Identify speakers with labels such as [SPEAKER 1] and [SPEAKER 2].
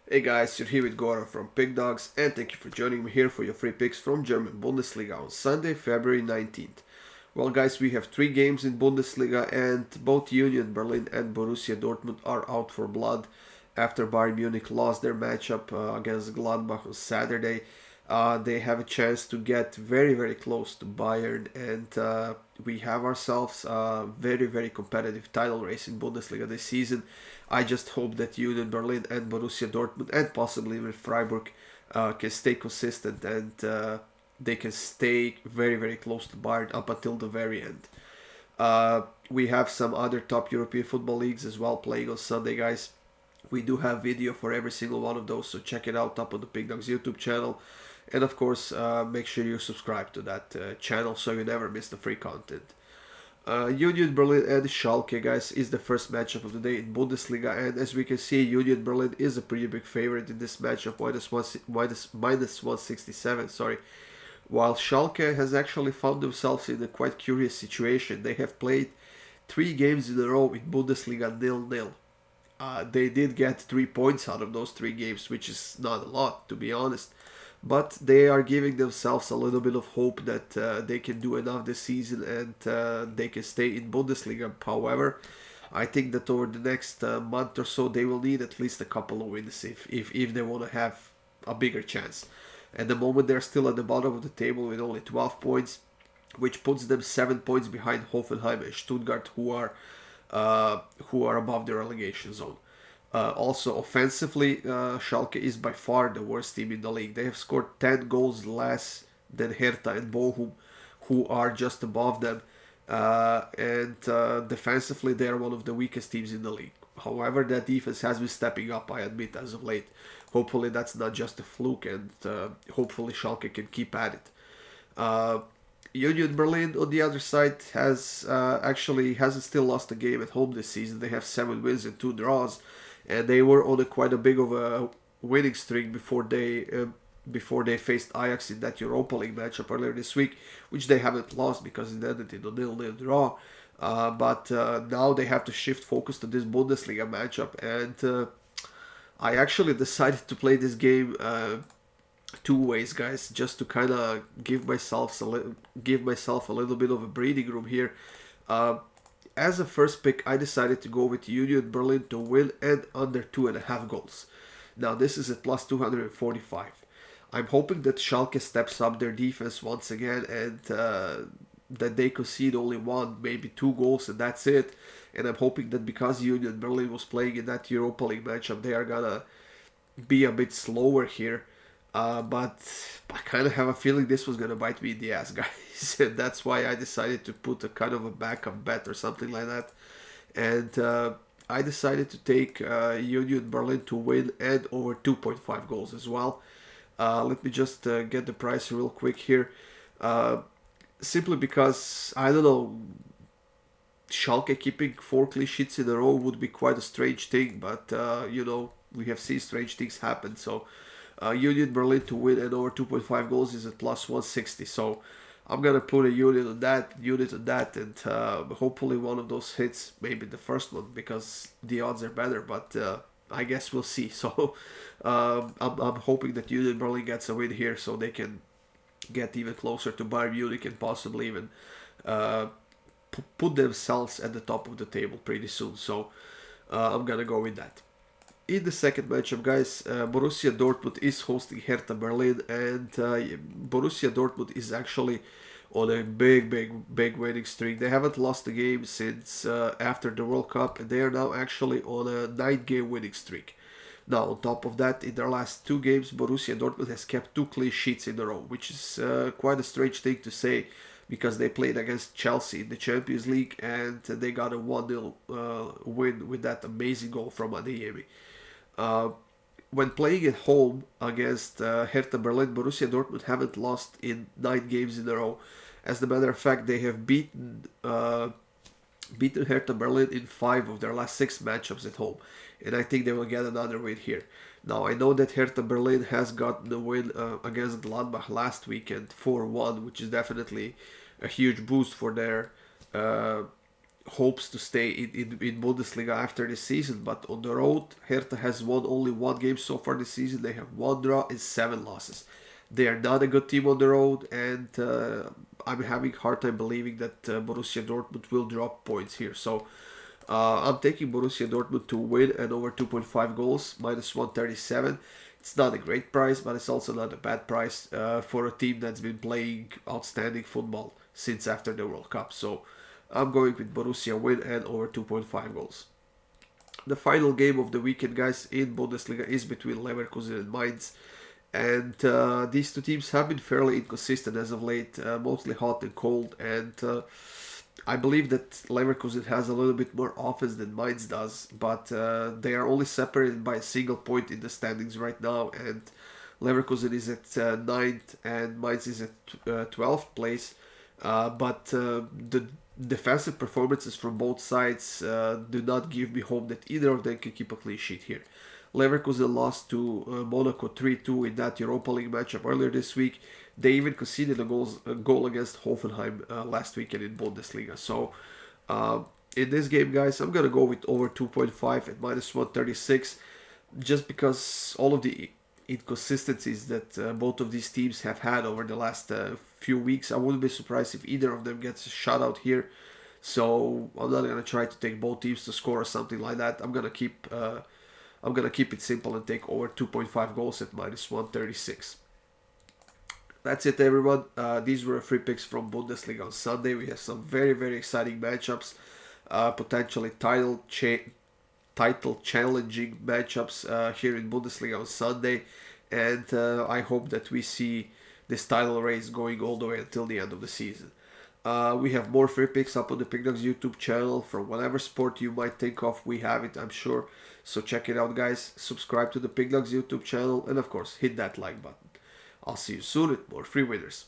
[SPEAKER 1] Hey guys, you're here with Goran from Pick Dawgz, and thank you for joining me here for your free picks from German Bundesliga on Sunday, February 19th. Well, guys, we have three games in Bundesliga, and both Union Berlin and Borussia Dortmund are out for blood after Bayern Munich lost their matchup against Gladbach on Saturday. They have a chance to get very, very close to Bayern, and we have ourselves a very, very competitive title race in Bundesliga this season. I just hope that Union Berlin and Borussia Dortmund and possibly even Freiburg can stay consistent and they can stay very, very close to Bayern up until the very end. We have some other top European football leagues as well playing on Sunday, guys. We do have video for every single one of those, so check it out up on the Pick Dawgz YouTube channel. And of course, make sure you subscribe to that channel so you never miss the free content. Union Berlin and Schalke, guys, is the first matchup of the day in Bundesliga, and as we can see, Union Berlin is a pretty big favorite in this matchup, minus 167. Sorry, while Schalke has actually found themselves in a quite curious situation. They have played three games in a row in Bundesliga nil-nil. They did get 3 points out of those three games, which is not a lot, to be honest. But they are giving themselves a little bit of hope that they can do enough this season and they can stay in Bundesliga. However, I think that over the next month or so, they will need at least a couple of wins if they want to have a bigger chance. At the moment, they're still at the bottom of the table with only 12 points, which puts them 7 points behind Hoffenheim and Stuttgart, who are above the relegation zone. Also, offensively, Schalke is by far the worst team in the league. They have scored 10 goals less than Hertha and Bochum, who are just above them. And defensively, they are one of the weakest teams in the league. However, that defense has been stepping up, I admit, as of late. Hopefully, that's not just a fluke, and hopefully, Schalke can keep at it. Uh, Union Berlin, on the other side, has actually hasn't still lost a game at home this season. They have 7 wins and 2 draws, and they were on a quite a big of a winning streak before they faced Ajax in that Europa League matchup earlier this week, which they haven't lost because it ended in a nil-nil draw. But now they have to shift focus to this Bundesliga matchup, and I actually decided to play this game two ways, guys, just to kind of give myself a little bit of a breathing room here. Uh, as a first pick, I decided to go with Union Berlin to win and under 2.5 goals. Now this is at plus 245. I'm hoping that Schalke steps up their defense once again and that they concede only one, maybe 2 goals, and that's it. And I'm hoping that because Union Berlin was playing in that Europa League matchup, they are gonna be a bit slower here. But I kind of have a feeling this was gonna bite me in the ass, guys, and that's why I decided to put a kind of a backup bet or something like that. And I decided to take Union Berlin to win and over 2.5 goals as well. Let me just get the price real quick here. Uh, Simply because I don't know, Schalke keeping 4 clean sheets in a row would be quite a strange thing, but we have seen strange things happen. So Union Berlin to win and over 2.5 goals is at plus 160. So I'm gonna put a unit on that, and hopefully one of those hits, maybe the first one, because the odds are better. But I guess we'll see. So I'm hoping that Union Berlin gets a win here, so they can get even closer to Bayern Munich and possibly even uh, put themselves at the top of the table pretty soon. So I'm gonna go with that. In the second matchup, guys, Borussia Dortmund is hosting Hertha Berlin, and Borussia Dortmund is actually on a big, big, big winning streak. They haven't lost a game since after the World Cup, and they are now actually on a 9-game winning streak. Now, on top of that, in their last 2 games, Borussia Dortmund has kept 2 clean sheets in a row, which is quite a strange thing to say because they played against Chelsea in the Champions League and they got a 1-0 win with that amazing goal from Adeyemi. Uh, when playing at home against Hertha Berlin, Borussia Dortmund haven't lost in 9 games in a row. As a matter of fact, they have beaten Hertha Berlin in 5 of their last 6 matchups at home, and I think they will get another win here. Now I know that Hertha Berlin has gotten the win against Gladbach last weekend 4-1, which is definitely a huge boost uh, hopes to stay in Bundesliga after this season. But on the road, Hertha has won only one game so far this season. They have one draw and 7 losses. They are not a good team on the road, and I'm having a hard time believing that Borussia Dortmund will drop points here. So I'm taking Borussia Dortmund to win and over 2.5 goals, minus 137. It's not a great price, but it's also not a bad price for a team that's been playing outstanding football since after the World Cup. So I'm going with Borussia win and over 2.5 goals. The final game of the weekend, guys, in Bundesliga is between Leverkusen and Mainz. And these two teams have been fairly inconsistent as of late, mostly hot and cold. And I believe that Leverkusen has a little bit more offense than Mainz does, but they are only separated by a single point in the standings right now. And Leverkusen is at 9th and Mainz is at 12th place. But the defensive performances from both sides do not give me hope that either of them can keep a clean sheet here. Leverkusen lost to Monaco 3-2 in that Europa League matchup earlier this week. They even conceded a goal against Hoffenheim last weekend in Bundesliga. So in this game, guys, I'm going to go with over 2.5 at minus 136, just because all of the inconsistencies that both of these teams have had over the last few weeks. I wouldn't be surprised if either of them gets a shutout here. So I'm not going to try to take both teams to score or something like that. I'm going to keep it simple and take over 2.5 goals at minus 136. That's it, everyone. These were free picks from Bundesliga on Sunday. We have some very, very exciting matchups, potentially title challenging matchups here in Bundesliga on Sunday, and I hope that we see this title race going all the way until the end of the season. We have more free picks up on the Pickdawgz YouTube channel from whatever sport you might think of. We have it, I'm sure. So check it out, guys. Subscribe to the Pickdawgz YouTube channel, and of course, hit that like button. I'll see you soon with more free winners.